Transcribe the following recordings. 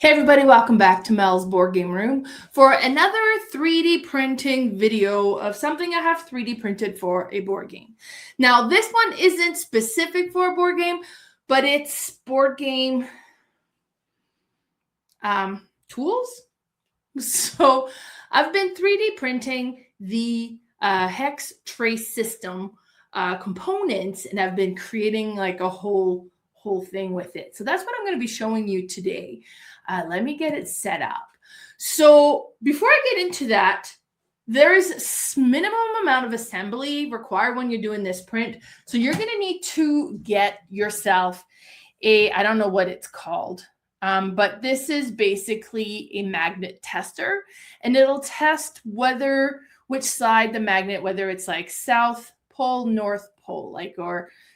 Hey everybody, welcome back to Mel's Board Game Room for another 3D printing video of something I have 3D printed for a board game. Now this one isn't specific for a board game, but it's board game tools. So I've been 3D printing the Hex Tray System components, and I've been creating like a whole thing with it. So that's what I'm going to be showing you today. Let me get it set up. So before I get into that, there's minimum amount of assembly required when you're doing this print. So you're going to need to get yourself I don't know what it's called, but this is basically a magnet tester, and it'll test which side the magnet, whether it's like South Pole, North Pole,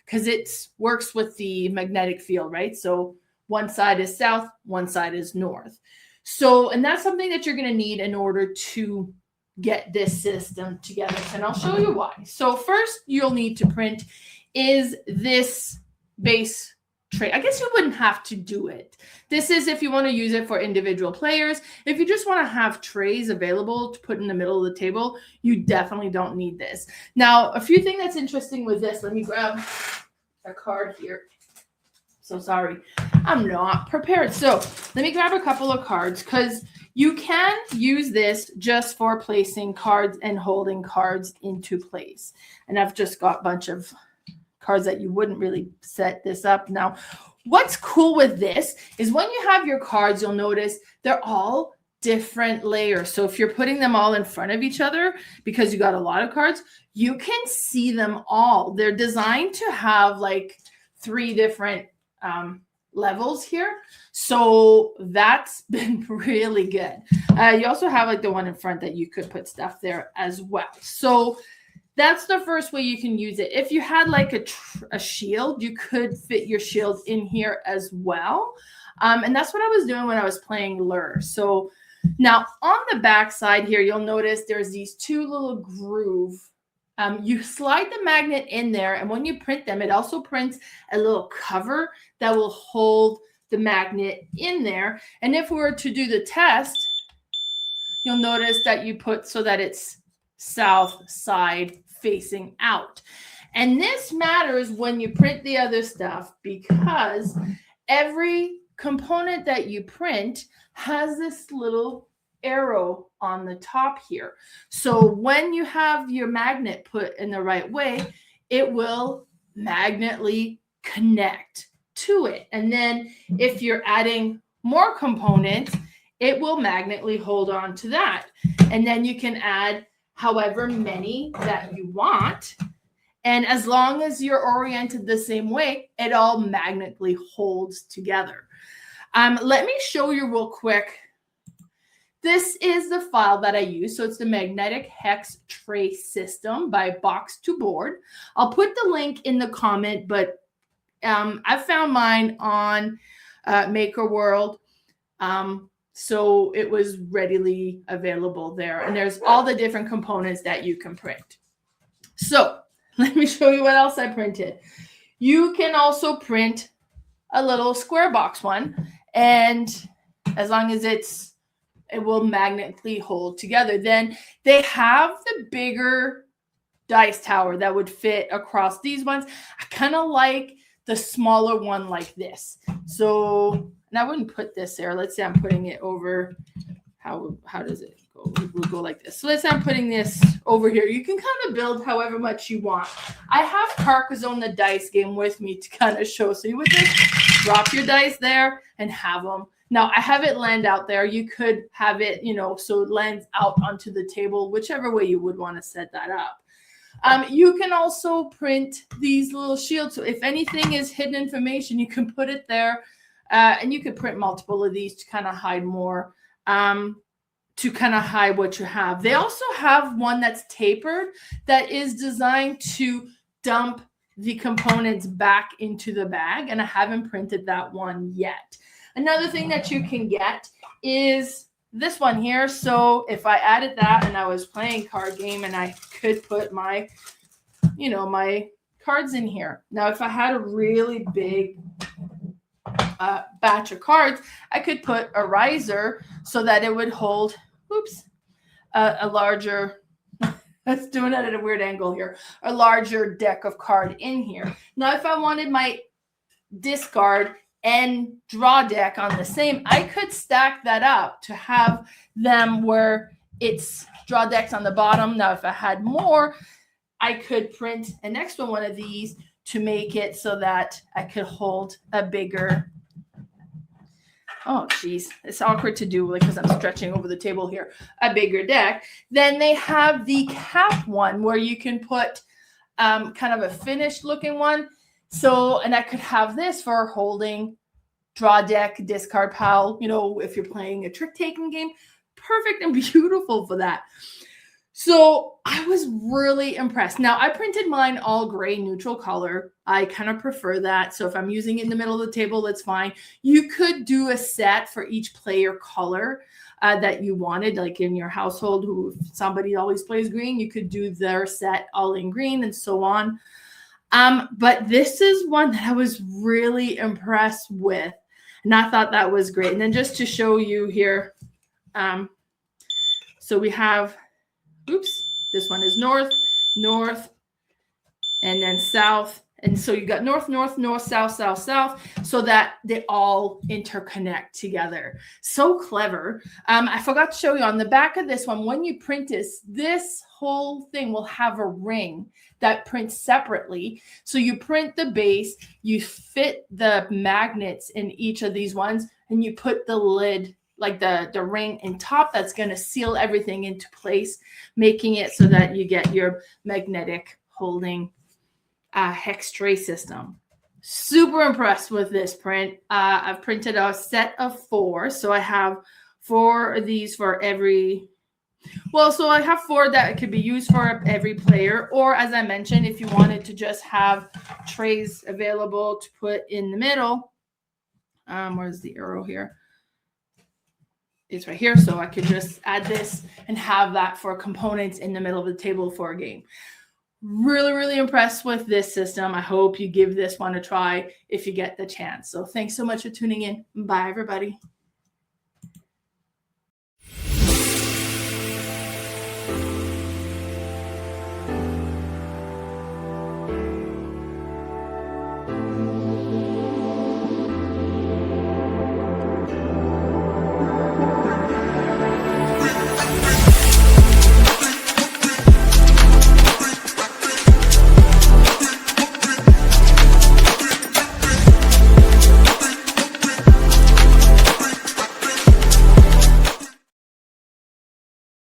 because it works with the magnetic field, right? So one side is south, one side is north. So, and that's something that you're going to need in order to get this system together. And I'll show you why. So first you'll need to print is this base tray. I guess you wouldn't have to do it. This is if you want to use it for individual players. If you just want to have trays available to put in the middle of the table, you definitely don't need this. Now, a few things that's interesting with this, let me grab a card here. So sorry, I'm not prepared. So let me grab a couple of cards, because you can use this just for placing cards and holding cards into place. And I've just got a bunch of cards that you wouldn't really set this up. Now, what's cool with this is when you have your cards, you'll notice they're all different layers. So if you're putting them all in front of each other, because you got a lot of cards, you can see them all. They're designed to have like 3 different levels here, so that's been really good. You also have like the one in front that you could put stuff there as well. So that's the first way you can use it. If you had like a shield, you could fit your shield in here as well, and that's what I was doing when I was playing Lure. So now on the back side here, you'll notice there's these 2 little grooves. You slide the magnet in there, and when you print them, it also prints a little cover that will hold the magnet in there. And if we were to do the test, you'll notice that you put so that it's south side facing out. And this matters when you print the other stuff, because every component that you print has this little arrow on the top here. So when you have your magnet put in the right way, it will magnetically connect to it. And then if you're adding more components, it will magnetically hold on to that. And then you can add however many that you want. And as long as you're oriented the same way, it all magnetically holds together. Let me show you real quick. This is the file that I use. So it's the Magnetic Hex Tray System by Box to Board. I'll put the link in the comment, but I found mine on Maker World. So it was readily available there. And there's all the different components that you can print. So let me show you what else I printed. You can also print a little square box one. And as long as it will magnetically hold together. Then they have the bigger dice tower that would fit across these ones. I kind of like the smaller one like this. So, and I wouldn't put this there. Let's say I'm putting it over. How does it go? We'll go like this. So let's say I'm putting this over here. You can kind of build however much you want. I have Carcassonne the dice game with me to kind of show. So you would just drop your dice there and have them. Now, I have it land out there. You could have it, so it lands out onto the table, whichever way you would want to set that up. You can also print these little shields. So if anything is hidden information, you can put it there. And you could print multiple of these to kind of hide more, to kind of hide what you have. They also have one that's tapered that is designed to dump the components back into the bag. And I haven't printed that one yet. Another thing that you can get is this one here. So if I added that and I was playing card game, and I could put my, my cards in here. Now, if I had a really big batch of cards, I could put a riser so that it would hold, a larger, that's doing it at a weird angle here, a larger deck of card in here. Now, if I wanted my discard and draw deck on the same, I could stack that up to have them where it's draw decks on the bottom. Now, if I had more, I could print an extra one of these to make it so that I could hold a bigger, oh geez, it's awkward to do because I'm stretching over the table here, a bigger deck. Then they have the cap one where you can put kind of a finished looking one. So, and I could have this for holding draw deck, discard pile, you know, if you're playing a trick taking game, perfect and beautiful for that. So I was really impressed. Now, I printed mine all gray neutral color. I kind of prefer that. So if I'm using it in the middle of the table, that's fine. You could do a set for each player color that you wanted, like in your household, who if somebody always plays green, you could do their set all in green and so on. But this is one that I was really impressed with. And I thought that was great. And then just to show you here, so we have, this one is north, north, and then south. And so you got north, north, north, south, south, south, so that they all interconnect together. So clever. I forgot to show you on the back of this one, when you print this whole thing will have a ring that prints separately. So you print the base, you fit the magnets in each of these ones, and you put the lid, like the ring in top, that's going to seal everything into place, making it so that you get your magnetic holding hex tray system. Super impressed with this print. I've printed a set of 4. So I have 4 of these for every, well, so I have 4 that could be used for every player. Or as I mentioned, if you wanted to just have trays available to put in the middle, where's the arrow here? It's right here. So I could just add this and have that for components in the middle of the table for a game. Really, really impressed with this system. I hope you give this one a try if you get the chance. So thanks so much for tuning in. Bye, everybody.